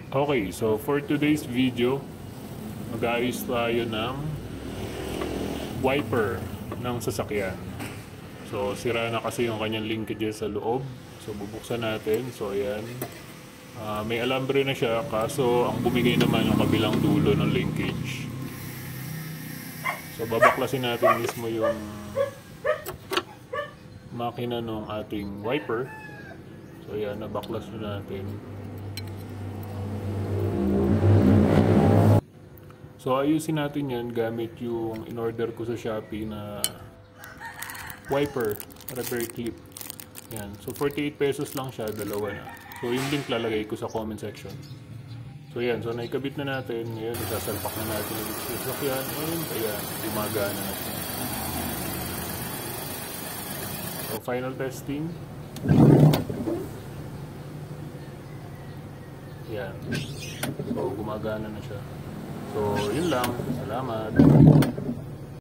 Okay, so for today's video, mag-aayos tayo ng wiper ng sasakyan. So sira na kasi yung kanyang linkages sa loob. So bubuksan natin. So ayan. May alambre na siya, kaso ang bumigay naman yung kabilang dulo ng linkage. So babaklasin natin mismo yung makina ng ating wiper. So ayan, nabaklas na natin. So ayusin natin yan gamit yung in-order ko sa Shopee na wiper repair clip. Yan. So 48 pesos lang siya, dalawa na. So yung link lalagay ko sa comment section. So yan, so naikabit na natin. Ngayon, isasalpak na natin yung sasakyan. And ayan, gumagana na siya. So final testing. Yan. So gumagana na siya. So, yun lang. Salamat.